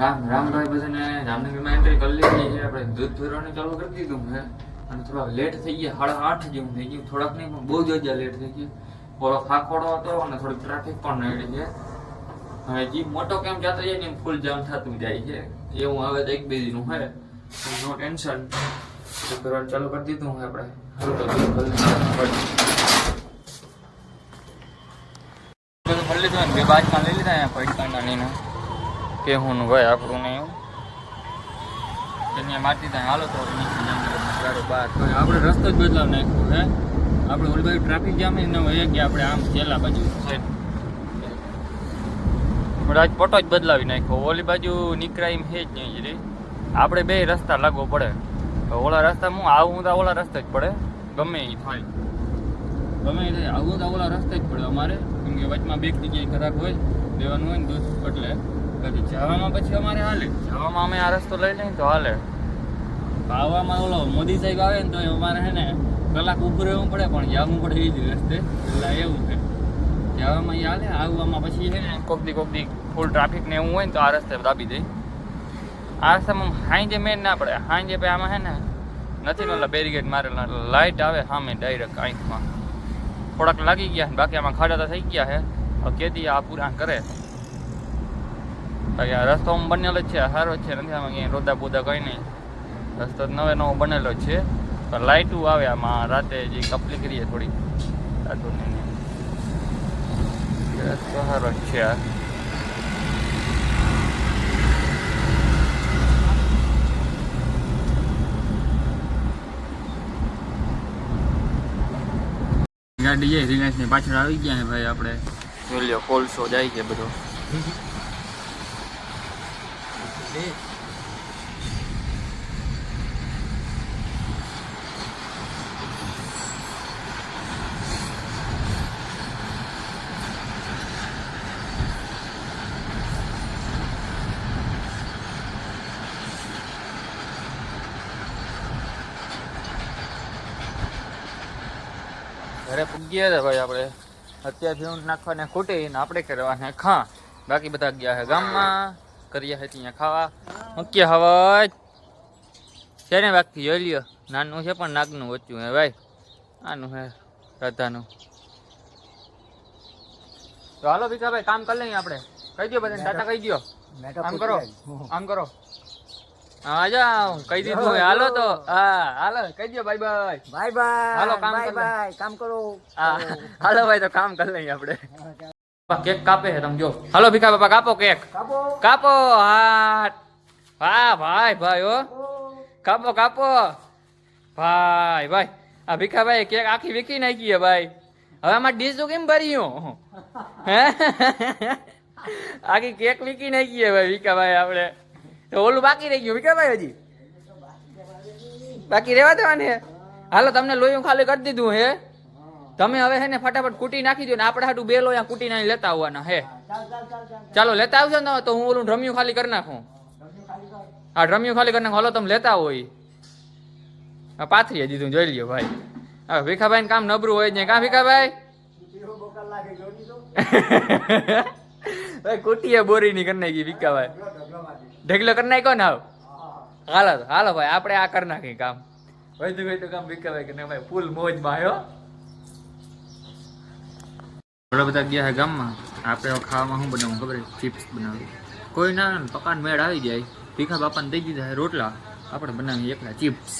રામ રામ ભાઈ બધાને જામનગરમાં એન્ટ્રી કરી લીધી છે આપણે દૂધ ભરવાનું ચાલુ કરી દીધું છે અને થોડા લેટ થઈ ગયા 8:30 જેવું થઈ ગયું થોડાક નહીં પણ બહુ જ લેટ થઈ ગયું થોડો ખાખોડો હતો અને થોડી ટ્રાફિક પણ નડી છે હવે જીપ મોટો કેમ જતો જાય ને ફૂલ જામ થતું જાય છે એવું હવે તો એક બે દીનું છે નો ટેન્શન દૂધ ભરવાનું ચાલુ કરી દીધું છે આપણે હાલો તો દૂધ ભરી લીધું બે બાજમાં લઈ લીધા અહીંયા પૈસા નહીં કે હું ભાઈ આપણું નહીં એને મારતી થાય હાલો તો ગાડો બહાર આપણે રસ્તો જ બદલાવ નાખ્યો હે આપણે ઓલી બાજુ ટ્રાફિક જામ ને હોય કે આપણે આમ છેલ્લા બાજુ સાઈડ આપણે આજ પટો જ બદલાવી નાખ્યો ઓલી બાજુ નીકળાય એમ છે જ નહીં રે આપણે બે રસ્તા લાગવો પડે ઓલા રસ્તા હું આવું તો ઓલા રસ્તા જ પડે ગમે એ થાય ગમે એ થાય આવું તો ઓલા રસ્તા જ પડે અમારે કેમ કે વચમાં બે જગ્યાએ ખરાબ હોય દેવાનું હોય ને દૂધ એટલે જવામાં પછી અમારે હાલે જવામાં અમે આ રસ્તો લઈ લઈએ તો હાલે આવવામાં ઓલો મોદી સાહેબ આવે ને તો અમારે છે ને કલાક ઉભું રહેવું પડે પણ જવું પડે એ જ રસ્તે એટલે એવું છે જવામાં એ હાલે આવવામાં પછી છે ને કોક દી ફૂલ ટ્રાફિક ને એવું હોય ને તો આ રસ્તે દાબી દઈ આ રસ્તામાં હાંજે મેન ના પડે હાંજે ભાઈ આમાં છે ને નથી ને ઓલા બેરીગેડ મારેલા લાઇટ આવે સામે ડાયરેક્ટ આંખમાં થોડાક લાગી ગયા બાકી આમાં ખાડા તો થઈ ગયા છે કેદી આ પૂરા કરે બાકી આ રસ્તો બનેલો જ છે સારો જ છે નથી આમાં ક્યાંય રોદા બોદા કંઈ નહીં રસ્તો નવો બનેલો જ છે પણ લાઇટું આવે આમાં રાતે જે કપલી કરીએ થોડી રસ્તો સારો જ છે આ ગાડી જાય રિલાયન્સની પાછળ આવી ગયા ને ભાઈ આપણે જોઈ લો કોલસો જાય છે બધો ઘરે પૂગ્યા હતા ભાઈ આપણે અત્યારથી નાખવાને ખૂટી ને આપણે કરવાને ખા બાકી બધા ગયા છે ગામમાં કર્યા છે ત્યાં ખાવા મૂક્યા હવા છે ને બાકી જોઈ લ્યો નાનું છે પણ નાગનું વચ્ચું હે ભાઈ આનું હે રાધાનું તો હાલો ભીખા ભાઈ કામ કરી લઈએ આપણે કહી દો બધાને ટાટા કહી દો આમ કરો હા જાઓ કહી દીધું હાલો તો હા હાલો કહી દો બાય બાય હાલો કામ કરો હા હાલો ભાઈ તો કામ કરી લઈએ આપણે કેક કાપે છે તમે જો હાલો ભીખા બાપા કાપો કેક કાપો હા વાહ ભાઈ હો કાપો ભાઈ આ ભીખા ભાઈ કેક આખી વીકી નાખી છે ભાઈ હવે આમાં ડીશું કેમ ભર્યું હે આખી કેક વીકી નાખી છે ભાઈ ભીખા ભાઈ આપણે તો ઓલું બાકી રહી ગયું ભીખા ભાઈ હજી બાકી રહેવા દેવાની હાલો તમને લોહીયું ખાલી કરી દીધું હે તમે હવે હે ને ફટાફટ કૂટી નાખી દો ને આપણે હાટું બે લોયા કૂટી નાખી લેતા આવવાના હે ચાલો લેતા આવજો ને તો હું ઓલું ડ્રમિયું ખાલી કરી નાખું હા ડ્રમિયું ખાલી કરી નાખું હાલો તમે લેતા આવો પાથરી દીધું જોઈ લ્યો ભાઈ હવે ભીખાભાઈ કામ નબરું હોય જ નહીં કાં ભીખાભાઈ કૂટીએ બોરી ની કરી નાખી ભીખાભાઈ ઢગલો કરી નાખ્યો ને હાલો ભાઈ આપણે આ કરી નાખી કામ હોય તો કામ ભીખાભાઈ કે ભાઈ ફૂલ મોજમાં આવ્યો ઘણા બધા ગયા છે ગામમાં આપણે ખાવામાં શું બનાવું ખબર ચિપ્સ બનાવી કોઈ ના પકાન મેળ આવી જાય ભીખા બાપાને દઈ દીધા છે રોટલા આપણે બનાવીએ એકલા ચિપ્સ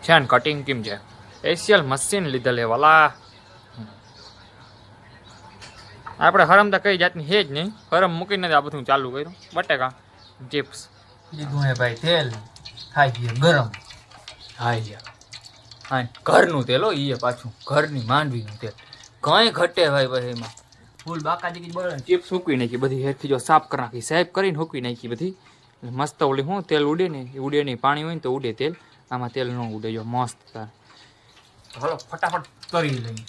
છે ને કટિંગ કેમ છે એશિયલ મશીન લીધેલ વાલા આપણે હરમતા કઈ જાતની છે જ નહીં હરમ મૂકીને આ બધું ચાલુ કર્યું બટેકા ચિપ્સ લીધું હે ભાઈ તેલ થાય છે ગરમ હા ઘરનું તેલ હો એ પાછું ઘરની માંડવીનું તેલ કઈ ઘટે ભાઈ એમાં ફૂલ બાકાજી બળે ચિપ્સ સૂકવી નાખી બધી હેરથી જો સાફ કરી નાખી સાફ કરીને સૂકવી નાખી બધી મસ્ત ઓલી શું તેલ ઉડે ને ઉડે નહીં પાણી હોય ને તો ઉડે તેલ આમાં તેલ ન ઉડે જો મસ્ત હાલો ફટાફટ કરી લઈએ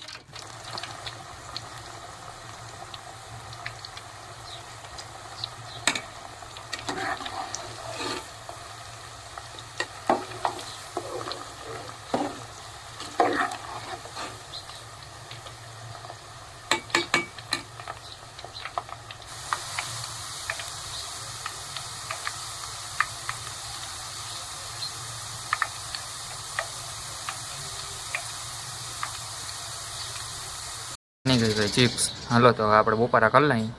જાય ભાઈ ચિપ્સ. હાલો તો આપણે બપોરા કરી લઈએ.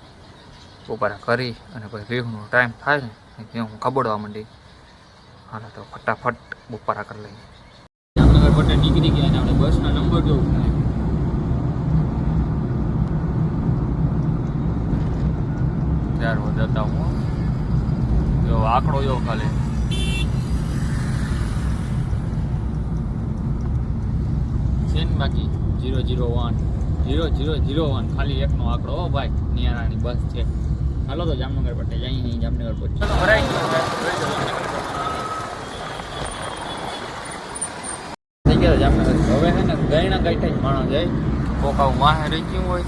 બપોરા કરી અને પછી ભીહનો ટાઈમ થાય ને હું ખબડવા માંડી. હાલો તો ફટાફટ બપોરા કરી લઈએ. જામનગર પટે નીકળી ગયા અને આપણે બસના નંબર જોવું થાય. ત્યાર જતા હું જો આંકડો જો ખાલી છે ને બાકી 001 ખાલી એકનો આંકડો. હો ભાઈ નિયારાની બસ છે. હાલો તો જામનગર પટે જઈએ. જામનગર પહોંચી ભરાઈ ગયો થઈ ગયા જામનગર. હવે છે ને ગયણા ગાંઠા જ માણસ જાય. કોકાવું વાહે રહી ગયું હોય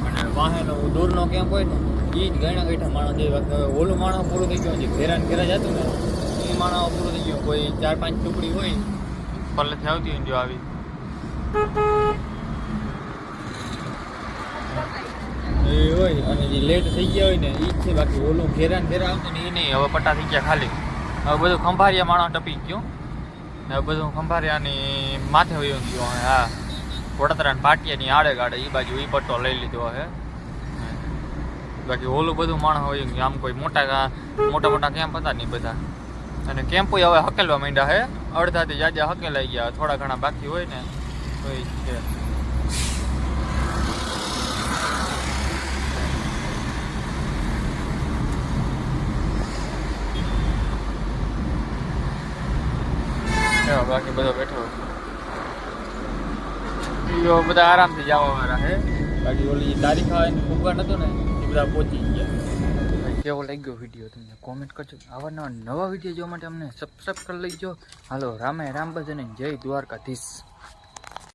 અને વાહેનો દૂરનો કેમ્પ હોય ને એ જ ગયણા ગાંઠા માણસ જાય. હવે ઓલું માણસ પૂરું થઈ ગયું છે. ઘેરાને ઘેરા જતું ને એ માણસ પૂરું થઈ ગયું. કોઈ 4-5 ટુકડી હોય પલ્લેથી આવતી હોય જો આવી એ હોય અને જે લેટ થઈ ગયા હોય ને એ જ છે. બાકી ઓલું ઘેરાને ઘેરા આવતું ને એ નહીં. હવે પટ્ટા થઈ ગયા ખાલી. હવે બધું ખંભારિયા માણસ ટપી ગયું. હવે બધું ખંભારિયાની માથે વયું ગયું. હા વડોદરા પાટિયાની આડે ગાડે એ બાજુ એ પટ્ટો લઈ લીધો હે. બાકી ઓલું બધું માણસ હોય ગયું. આમ કોઈ મોટા કેમ્પ હતા નહીં બધા. અને કેમ્પો હવે હકેલવા માંડ્યા હે. અડધાથી જાજા હકેલાઈ ગયા. થોડા ઘણા બાકી હોય ને તો એ છે. બાકી બધો બેઠો બધા આરામથી જવા વાળા હે. બાકી ઓલી તારીખ આવે ફૂગવા નતો ને એ બધા પહોંચી ગયા. કેવો લાગ્યો વિડીયો તમને કોમેન્ટ કરજો. આવા નવા વિડીયો જોવા માટે અમને સબસ્ક્રાઈબ કરી લેજો. હાલો રામે રામ બધાને જય દ્વારકાધીશ.